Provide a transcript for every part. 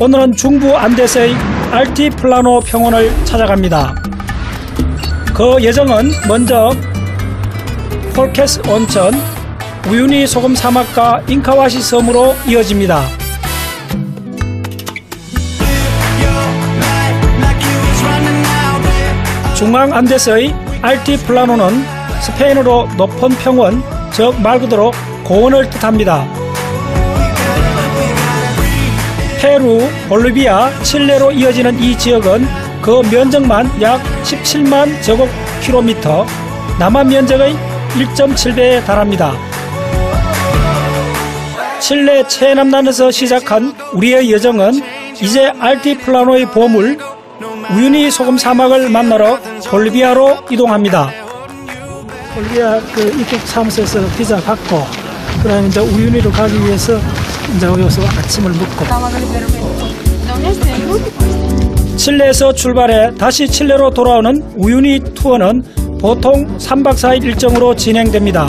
오늘은 중부 안데스의 알티플라노 평원을 찾아갑니다. 그 여정은 먼저 폴케스 온천, 우유니 소금 사막과 잉카와시 섬으로 이어집니다. 중앙 안데스의 알티플라노는 스페인어로 높은 평원, 즉 말 그대로 고원을 뜻합니다. 페루, 볼리비아, 칠레로 이어지는 이 지역은 그 면적만 약 17만 제곱킬로미터, 남한 면적의 1.7배에 달합니다. 칠레 최남단에서 시작한 우리의 여정은 이제 알티플라노의 보물 우유니 소금 사막을 만나러 볼리비아로 이동합니다. 볼리비아 입국 사무소에서 비자 받고 그다음에 이제 우유니로 가기 위해서 이제 여기서 아침을 먹고 칠레에서 출발해 다시 칠레로 돌아오는 우유니 투어는 보통 3박 4일 일정으로 진행됩니다.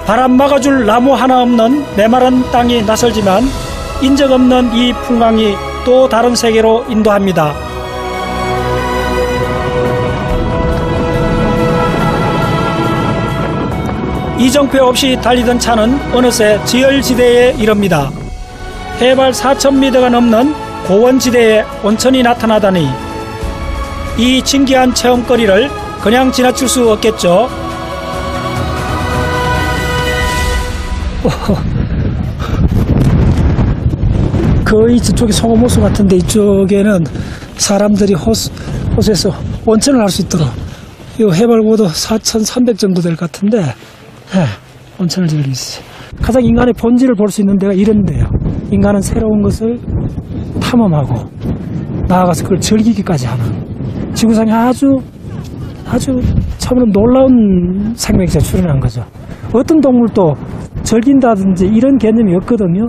바람 막아줄 나무 하나 없는 메마른 땅이 낯설지만 인적 없는 이 풍광이 또 다른 세계로 인도합니다. 이정표 없이 달리던 차는 어느새 지열지대에 이릅니다. 해발 4,000m가 넘는 고원지대에 온천이 나타나다니 이 신기한 체험거리를 그냥 지나칠 수 없겠죠. 거의 저쪽이 송어모수 같은데 이쪽에는 사람들이 호수에서 온천을 할 수 있도록 이 해발고도 4,300 정도 될 것 같은데 온천을 즐길 수 있어요. 가장 인간의 본질을 볼 수 있는 데가 이런 데예요. 인간은 새로운 것을 탐험하고 나아가서 그걸 즐기기까지 하는 지구상에 아주 참으로 놀라운 생명체가 출현한 거죠. 어떤 동물도 즐긴다든지 이런 개념이 없거든요.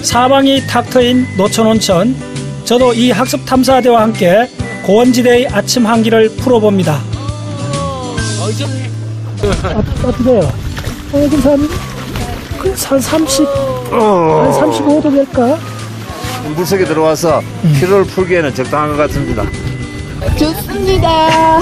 사방이 탁 트인 노천온천, 저도 이 학습탐사대와 함께 고원지대의 아침 한기를 풀어봅니다. 따뜻해요. 한 35도 될까? 물속에 들어와서 피로를 풀기에는 적당한 것 같습니다. 좋습니다.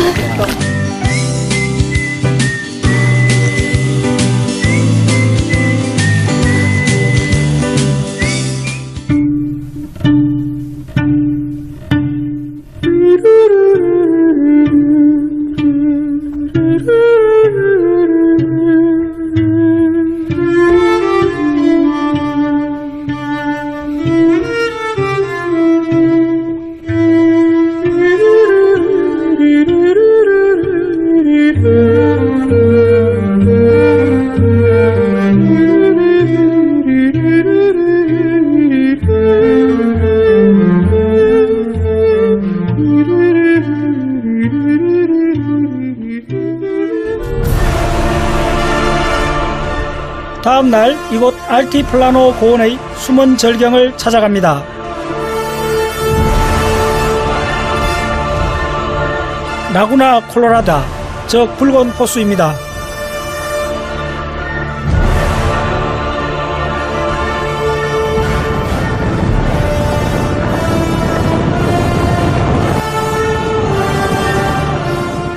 다음날 이곳 알티플라노 고원의 숨은 절경을 찾아갑니다. 라구나 콜로라다, 즉 붉은 호수입니다.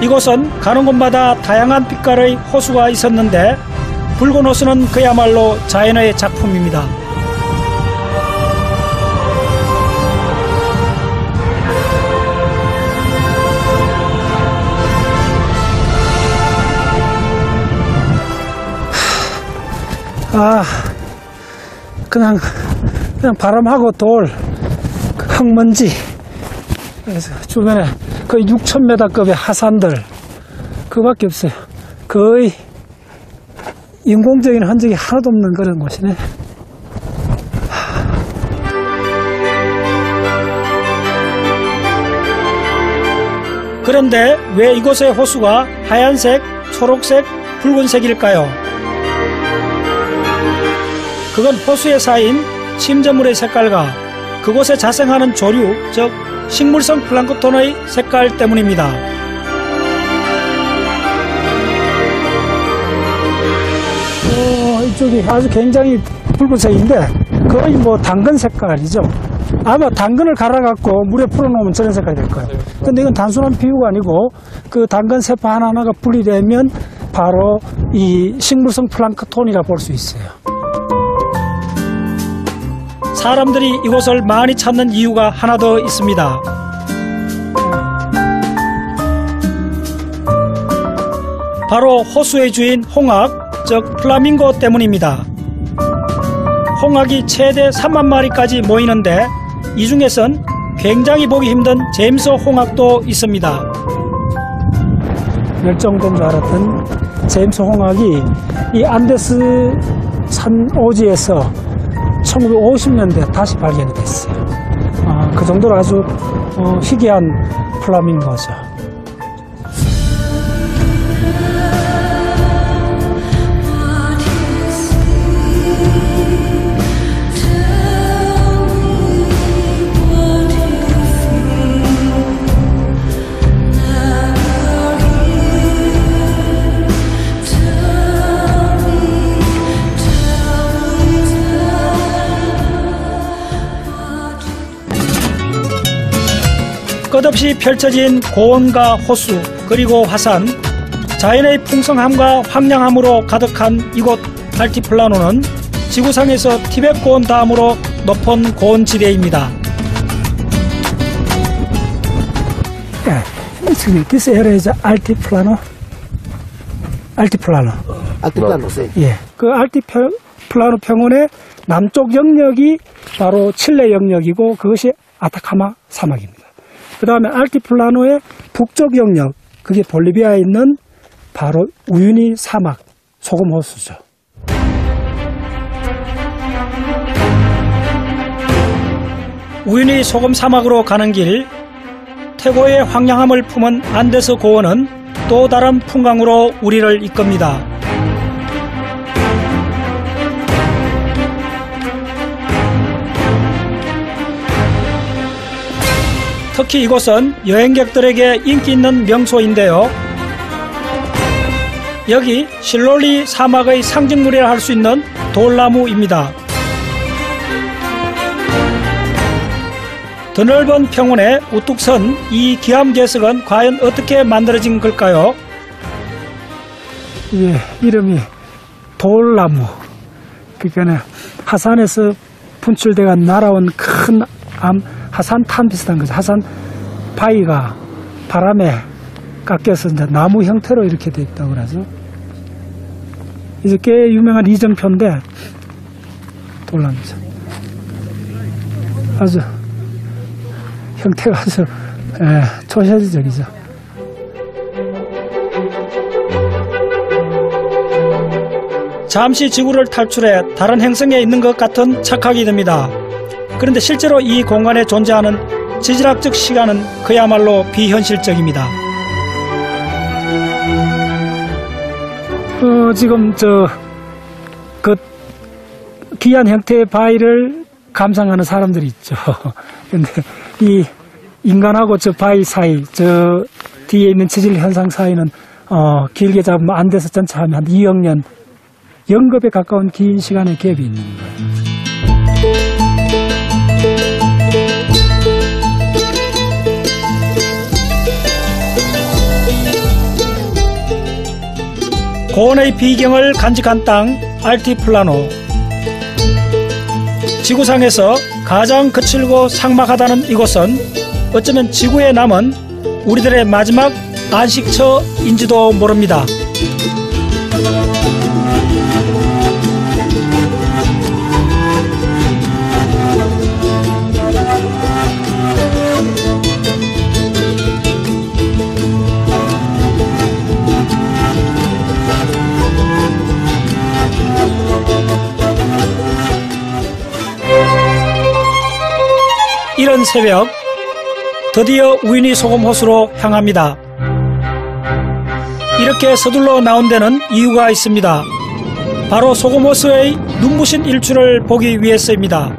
이곳은 가는 곳마다 다양한 빛깔의 호수가 있었는데 붉은 호수는 그야말로 자연의 작품입니다. 그냥 바람하고 돌, 흙먼지, 그래서 주변에 거의 6,000m급의 하산들, 그밖에 없어요. 거의 인공적인 흔적이 하나도 없는 그런 곳이네. 그런데 왜 이곳의 호수가 하얀색, 초록색, 붉은색일까요? 그건 호수에 쌓인 침전물의 색깔과 그곳에 자생하는 조류, 즉 식물성 플랑크톤의 색깔 때문입니다. 이쪽이 아주 굉장히 붉은색인데 거의 뭐 당근 색깔이죠. 아마 당근을 갈아갖고 물에 풀어놓으면 저런 색깔이 될 거예요. 근데 이건 단순한 비유가 아니고 그 당근 세포 하나하나가 분리되면 바로 이 식물성 플랑크톤이라 볼 수 있어요. 사람들이 이곳을 많이 찾는 이유가 하나 더 있습니다. 바로 호수의 주인 홍학, 즉 플라밍고 때문입니다. 홍학이 최대 3만 마리까지 모이는데 이 중에선 굉장히 보기 힘든 제임스 홍학도 있습니다. 멸종된 줄 알았던 제임스 홍학이 이 안데스 산 오지에서 1950년대 다시 발견이 됐어요. 그 정도로 아주 희귀한 플라밍고죠. 끝없이 펼쳐진 고원과 호수 그리고 화산, 자연의 풍성함과 황량함으로 가득한 이곳 알티플라노는 지구상에서 티벳 고원 다음으로 높은 고원지대입니다. This area is Altiplano. Altiplano. Altiplano, sí. 예, 그 알티플라노 평원의 남쪽 영역이 바로 칠레 영역이고 그것이 아타카마 사막입니다. 그 다음에 알티플라노의 북쪽 영역, 그게 볼리비아에 있는 바로 우유니 사막, 소금호수죠. 우유니 소금 사막으로 가는 길, 태고의 황량함을 품은 안데스 고원은 또 다른 풍광으로 우리를 이끕니다. 특히 이곳은 여행객들에게 인기 있는 명소인데요. 여기 실롤리 사막의 상징물이라 할 수 있는 돌나무입니다. 드넓은 평원에 우뚝 선 이 기암괴석은 과연 어떻게 만들어진 걸까요? 예, 이름이 돌나무. 그러니까 하산에서 분출돼가 날아온 큰 하산탄 비슷한 거죠. 하산 바위가 바람에 깎여서 이제 나무 형태로 이렇게 되어 있다고 그러죠. 이제 꽤 유명한 이정표인데 돌나무죠. 아주 형태가 아주 초현실적이죠. 잠시 지구를 탈출해 다른 행성에 있는 것 같은 착각이 듭니다. 그런데 실제로 이 공간에 존재하는 지질학적 시간은 그야말로 비현실적입니다. 지금 그 귀한 형태의 바위를 감상하는 사람들이 있죠. 근데 이 인간하고 저 바위 사이, 저 뒤에 있는 지질 현상 사이는 길게 잡으면 안데스 전체 하면 한 2억 년, 영겁에 가까운 긴 시간의 갭이 있는 거예요. 고원의 비경을 간직한 땅 알티플라노. 지구상에서 가장 거칠고 삭막하다는 이곳은 어쩌면 지구에 남은 우리들의 마지막 안식처인지도 모릅니다. 이른 새벽 드디어 우유니 소금호수로 향합니다. 이렇게 서둘러 나온 데는 이유가 있습니다. 바로 소금호수의 눈부신 일출을 보기 위해서입니다.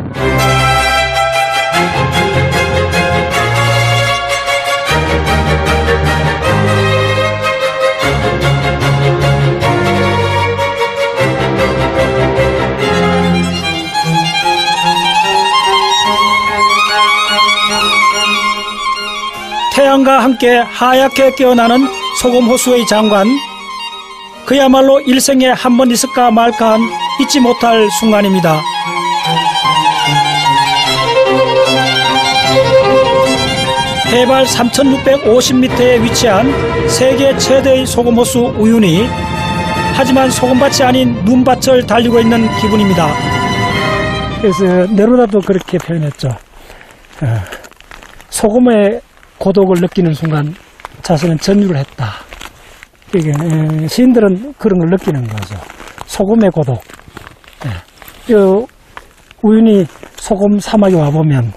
태양과 함께 하얗게 깨어나는 소금호수의 장관, 그야말로 일생에 한 번 있을까 말까한 잊지 못할 순간입니다. 해발 3,650m에 위치한 세계 최대의 소금호수 우윤희, 하지만 소금밭이 아닌 눈밭을 달리고 있는 기분입니다. 그래서 네루다도 그렇게 표현했죠. 소금의 고독을 느끼는 순간 자신은 전율을 했다. 이게 시인들은 그런 걸 느끼는 거죠. 소금의 고독. 우연히 소금 사막에 와보면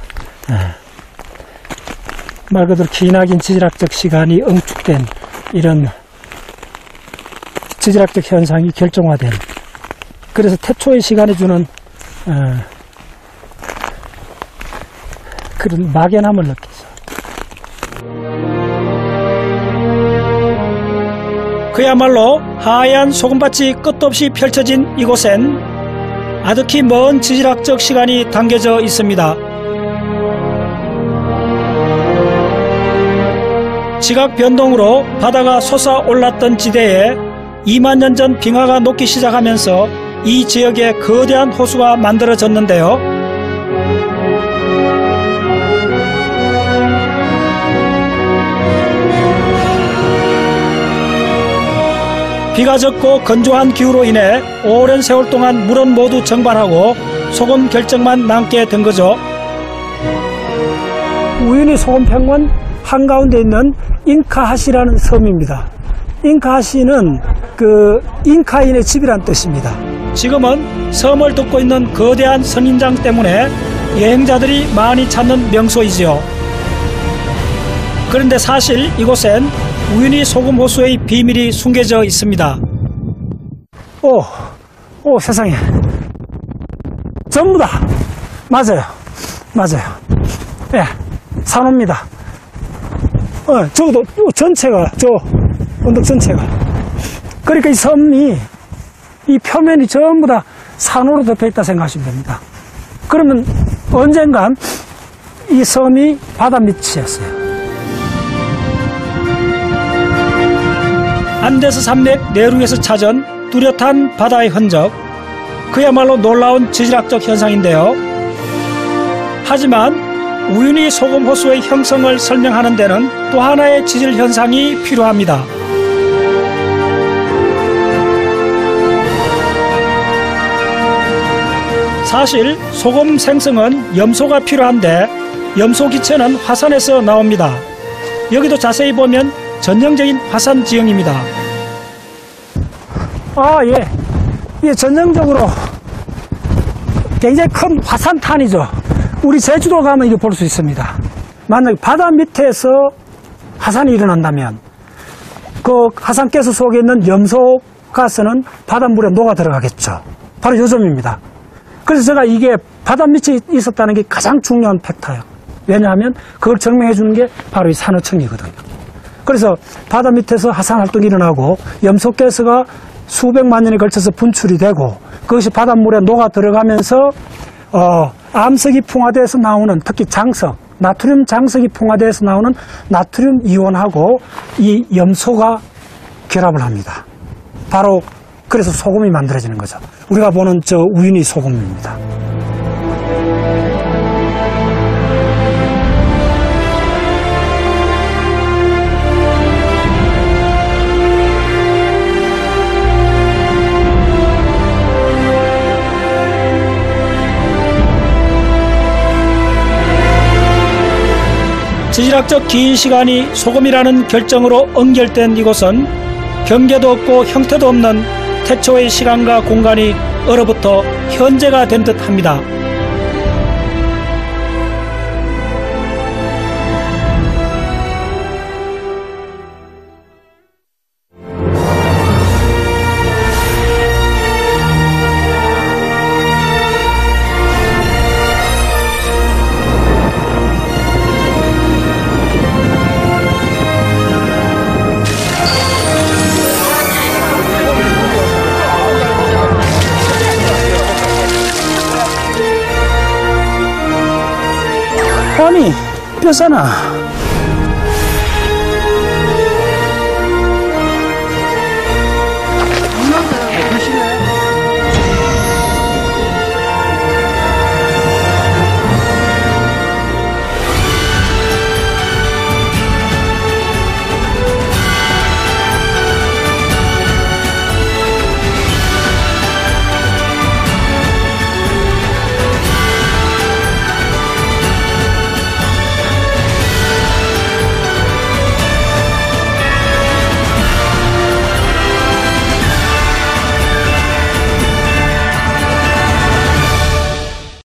말 그대로 기나긴 지질학적 시간이 응축된 이런 지질학적 현상이 결정화된, 그래서 태초의 시간이 주는 그런 막연함을 느끼죠. 그야말로 하얀 소금밭이 끝도 없이 펼쳐진 이곳엔 아득히 먼 지질학적 시간이 담겨져 있습니다. 지각 변동으로 바다가 솟아올랐던 지대에 2만 년 전 빙하가 녹기 시작하면서 이 지역에 거대한 호수가 만들어졌는데요. 비가 젖고 건조한 기후로 인해 오랜 세월 동안 물은 모두 증발하고 소금 결정만 남게 된 거죠. 우윤희 소금평원 한가운데 있는 잉카하시라는 섬입니다. 잉카하시는 잉카인의 집이란 뜻입니다. 지금은 섬을 덮고 있는 거대한 선인장 때문에 여행자들이 많이 찾는 명소이지요. 그런데 사실 이곳엔 우윤희 소금호수의 비밀이 숨겨져 있습니다. 오 세상에, 전부 다 맞아요. 예, 산호입니다. 저도 전체가, 저 언덕 전체가. 그러니까 이 섬이, 이 표면이 전부 다 산호로 덮여 있다 생각하시면 됩니다. 그러면 언젠간 이 섬이 바다 밑이었어요. 안데스 산맥 내륙에서 찾은 뚜렷한 바다의 흔적, 그야말로 놀라운 지질학적 현상인데요. 하지만 우윤희 소금호수의 형성을 설명하는 데는 또 하나의 지질 현상이 필요합니다. 사실 소금 생성은 염소가 필요한데 염소 기체는 화산에서 나옵니다. 여기도 자세히 보면 전형적인 화산 지형입니다. 예, 전형적으로 굉장히 큰 화산탄이죠. 우리 제주도 가면 이거 볼 수 있습니다. 만약에 바다 밑에서 화산이 일어난다면 그 화산가스 속에 있는 염소가스는 바닷물에 녹아 들어가겠죠. 바로 요점입니다. 그래서 제가 이게 바다 밑에 있었다는 게 가장 중요한 팩터예요. 왜냐하면 그걸 증명해 주는 게 바로 이 산호청이거든요. 그래서 바다 밑에서 화산 활동이 일어나고 염소가스가 수백만 년에 걸쳐서 분출이 되고 그것이 바닷물에 녹아 들어가면서 암석이 풍화돼서 나오는, 특히 장석, 나트륨 장석이 풍화돼서 나오는 나트륨 이온하고 이 염소가 결합을 합니다. 바로 그래서 소금이 만들어지는 거죠. 우리가 보는 저 우윤희 소금입니다. 지질학적 긴 시간이 소금이라는 결정으로 연결된 이곳은 경계도 없고 형태도 없는 태초의 시간과 공간이 얼어붙어 현재가 된 듯합니다. 바람이 뼈사나